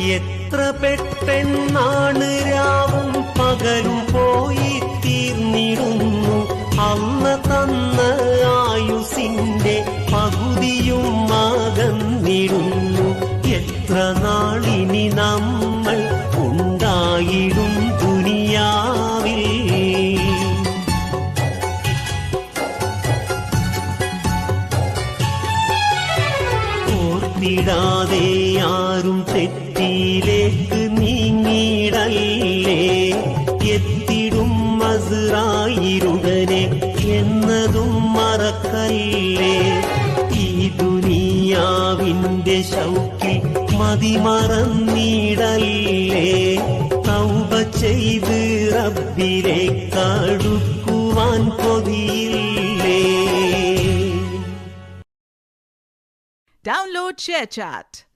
എത്ര പെട്ടെന്നാണ് രാവും പകലും പോയി തീർന്നിടുന്നു. അന്ന് തന്ന ആയുസിന്റെ പകുതിയും അകന്നിടുന്നു. എത്ര നാളിനി നമ്മൾ ഉണ്ടായിടും ദുനിയാവിൽ. ഓർത്തിടാതെ ആരും തെറ്റിയിലേക്ക് നീങ്ങിടല്ലേ. എത്തിടും അസ്റായീലുടനെ എന്നതും മറക്കല്ലേ. ഈ ദുനിയാവിന്റെ ശൗക്കിൽ മതിമറന്നിടല്ലേ. തൗബ ചെയ്ത് റബ്ബിലേക്ക് അടുക്കുവാൻ കൊതിയില്ലേ. Download ShareChat.